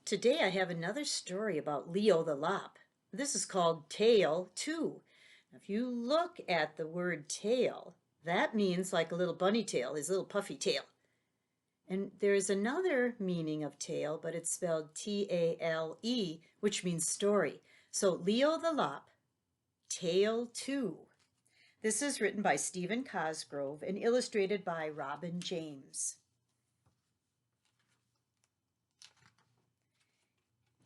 Today I have another story about Leo the Lop. This is called Tail 2. If you look at the word tail, that means like a little bunny tail, his little puffy tail. And there is another meaning of tail, but it's spelled T-A-L-E, which means story. So Leo the Lop, Tail 2. This is written by Stephen Cosgrove and illustrated by Robin James.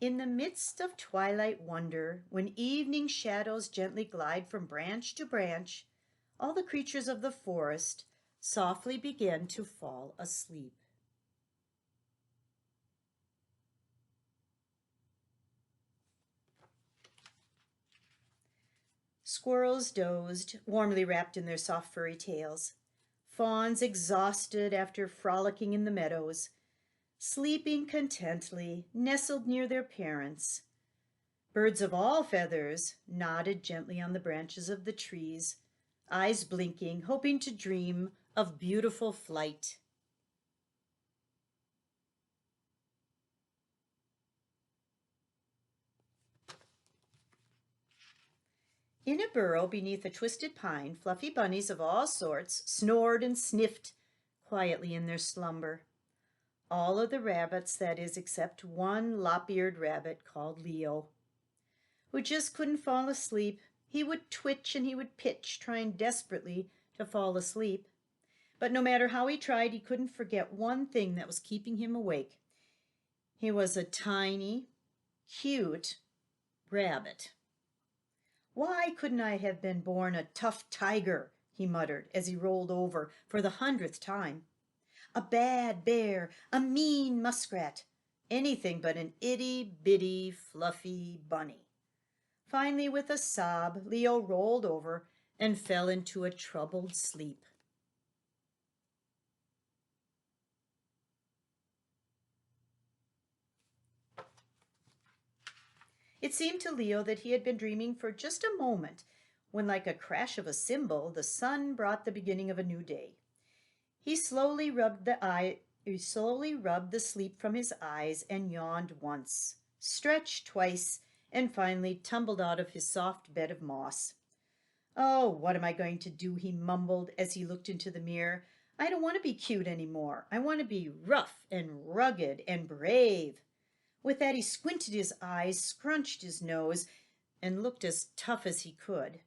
In the midst of twilight wonder, when evening shadows gently glide from branch to branch, all the creatures of the forest softly begin to fall asleep. Squirrels dozed, warmly wrapped in their soft furry tails. Fawns exhausted after frolicking in the meadows, sleeping contently, nestled near their parents. Birds of all feathers nodded gently on the branches of the trees, eyes blinking, hoping to dream of beautiful flight. In a burrow beneath a twisted pine, fluffy bunnies of all sorts snored and sniffed quietly in their slumber. All of the rabbits, that is, except one lop-eared rabbit called Leo, who just couldn't fall asleep. He would twitch and he would pitch, trying desperately to fall asleep. But no matter how he tried, he couldn't forget one thing that was keeping him awake. He was a tiny, cute rabbit. "Why couldn't I have been born a tough tiger?" he muttered as he rolled over for the 100th time. "A bad bear, a mean muskrat, anything but an itty-bitty, fluffy bunny." Finally, with a sob, Leo rolled over and fell into a troubled sleep. It seemed to Leo that he had been dreaming for just a moment when, like a crash of a cymbal, the sun brought the beginning of a new day. He slowly rubbed the sleep from his eyes and yawned once, stretched twice, and finally tumbled out of his soft bed of moss. "Oh, what am I going to do?" he mumbled as he looked into the mirror. "I don't want to be cute anymore. I want to be rough and rugged and brave." With that, he squinted his eyes, scrunched his nose, and looked as tough as he could.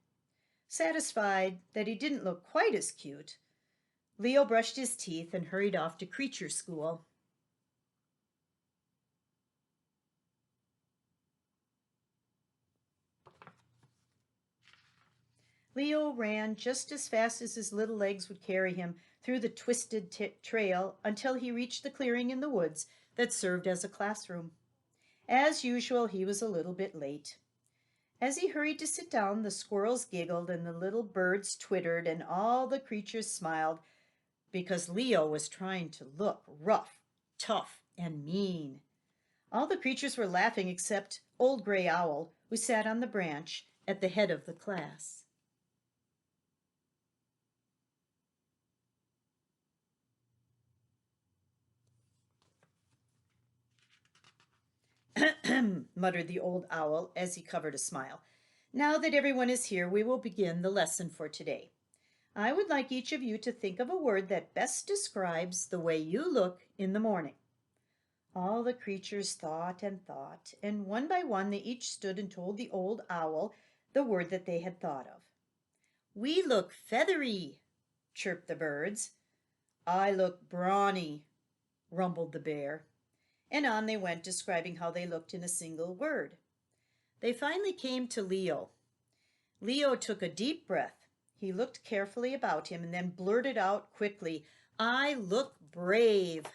Satisfied that he didn't look quite as cute, Leo brushed his teeth and hurried off to creature school. Leo ran just as fast as his little legs would carry him through the twisted trail until he reached the clearing in the woods that served as a classroom. As usual, he was a little bit late. As he hurried to sit down, the squirrels giggled and the little birds twittered and all the creatures smiled because Leo was trying to look rough, tough, and mean. All the creatures were laughing except Old Gray Owl, who sat on the branch at the head of the class. Muttered the old owl as he covered a smile. "Now that everyone is here, we will begin the lesson for today. I would like each of you to think of a word that best describes the way you look in the morning." All the creatures thought, and one by one they each stood and told the old owl the word that they had thought of. "We look feathery," chirped the birds. "I look brawny," rumbled the bear. And on they went, describing how they looked in a single word. They finally came to Leo. Leo took a deep breath. He looked carefully about him and then blurted out quickly, "I look brave."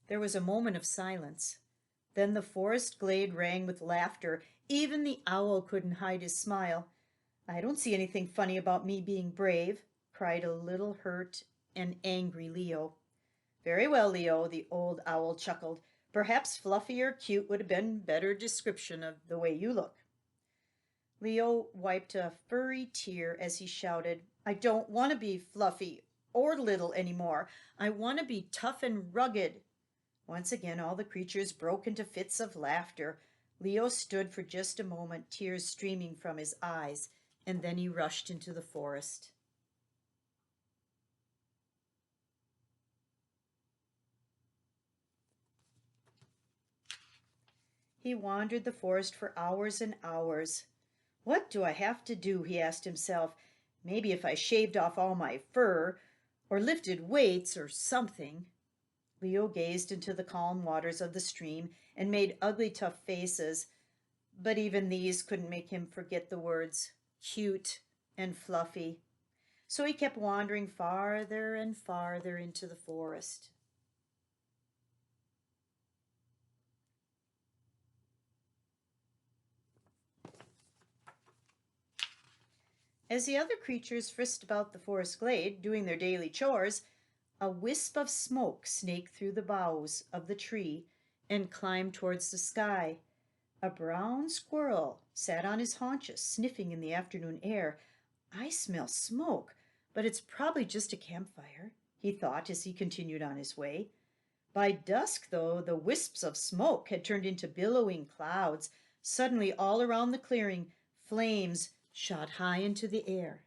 There was a moment of silence. Then the forest glade rang with laughter. Even the owl couldn't hide his smile. "I don't see anything funny about me being brave," cried a little hurt and angry Leo. "Very well, Leo," the old owl chuckled. "Perhaps fluffy or cute would have been a better description of the way you look." Leo wiped a furry tear as he shouted, I don't want to be fluffy or little anymore. I want to be tough and rugged. Once again, all the creatures broke into fits of laughter. Leo stood for just a moment, tears streaming from his eyes, and then he rushed into the forest. He wandered the forest for hours and hours. What do I have to do? He asked himself. Maybe if I shaved off all my fur, or lifted weights, or something. Leo gazed into the calm waters of the stream and made ugly, tough faces, but even these couldn't make him forget the words cute and fluffy. So he kept wandering farther and farther into the forest. As the other creatures frisked about the forest glade, doing their daily chores, a wisp of smoke snaked through the boughs of the tree and climbed towards the sky. A brown squirrel sat on his haunches, sniffing in the afternoon air. I smell smoke, but it's probably just a campfire, he thought as he continued on his way. By dusk, though, the wisps of smoke had turned into billowing clouds. Suddenly, all around the clearing, flames shot high into the air.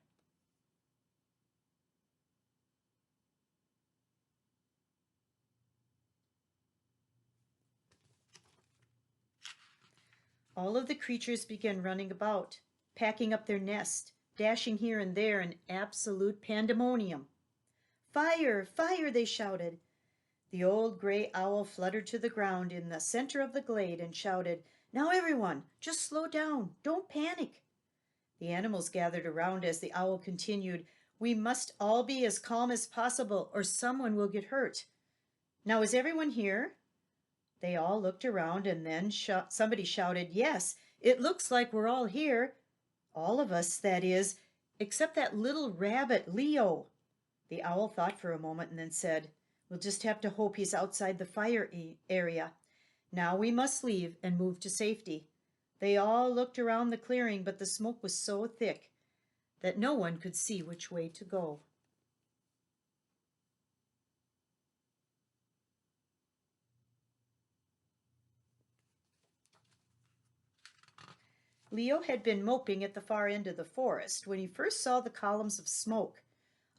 All of the creatures began running about, packing up their nest, dashing here and there in absolute pandemonium. Fire! Fire! They shouted. The old gray owl fluttered to the ground in the center of the glade and shouted, Now everyone, just slow down. Don't panic. The animals gathered around as the owl continued, We must all be as calm as possible or someone will get hurt. Now is everyone here? They all looked around and then somebody shouted, Yes, it looks like we're all here. All of us, that is, except that little rabbit, Leo. The owl thought for a moment and then said, We'll just have to hope he's outside the fire area. Now we must leave and move to safety. They all looked around the clearing, but the smoke was so thick that no one could see which way to go. Leo had been moping at the far end of the forest when he first saw the columns of smoke.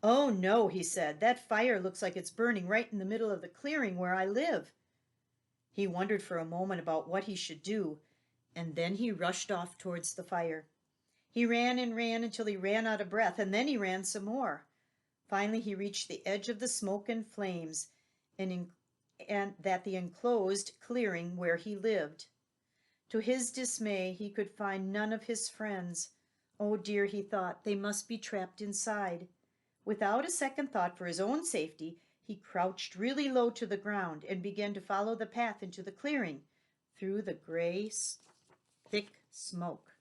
Oh no, he said, that fire looks like it's burning right in the middle of the clearing where I live. He wondered for a moment about what he should do, and then he rushed off towards the fire. He ran and ran until he ran out of breath, and then he ran some more. Finally, he reached the edge of the smoke and flames, and that the enclosed clearing where he lived. To his dismay, he could find none of his friends. Oh dear, he thought, they must be trapped inside. Without a second thought for his own safety, he crouched really low to the ground and began to follow the path into the clearing through the gray, thick smoke.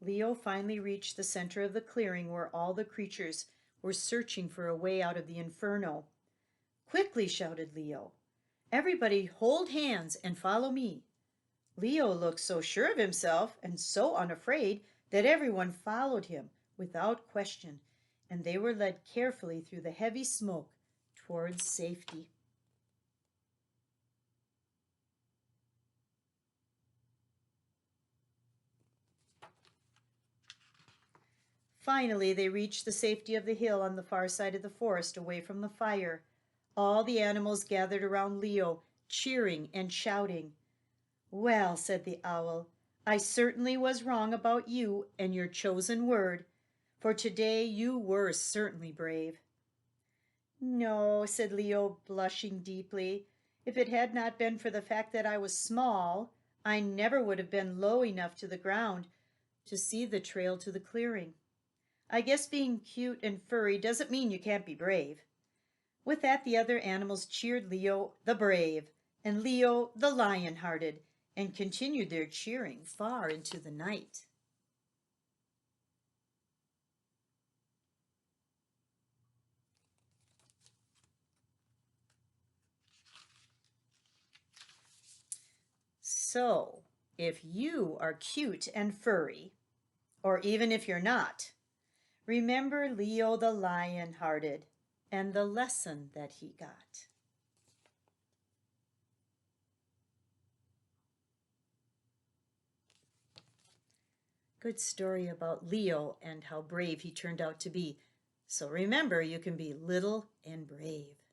Leo finally reached the center of the clearing where all the creatures were searching for a way out of the inferno. Quickly, shouted Leo. Everybody hold hands and follow me. Leo looked so sure of himself and so unafraid that everyone followed him without question, and they were led carefully through the heavy smoke towards safety. Finally, they reached the safety of the hill on the far side of the forest, away from the fire. All the animals gathered around Leo, cheering and shouting. Well, said the owl, I certainly was wrong about you and your chosen word, for today you were certainly brave. No, said Leo, blushing deeply. If it had not been for the fact that I was small, I never would have been low enough to the ground to see the trail to the clearing. I guess being cute and furry doesn't mean you can't be brave. With that, the other animals cheered Leo the brave and Leo the lion-hearted and continued their cheering far into the night. So, if you are cute and furry, or even if you're not, remember Leo the lion-hearted and the lesson that he got. Good story about Leo and how brave he turned out to be. So remember, you can be little and brave.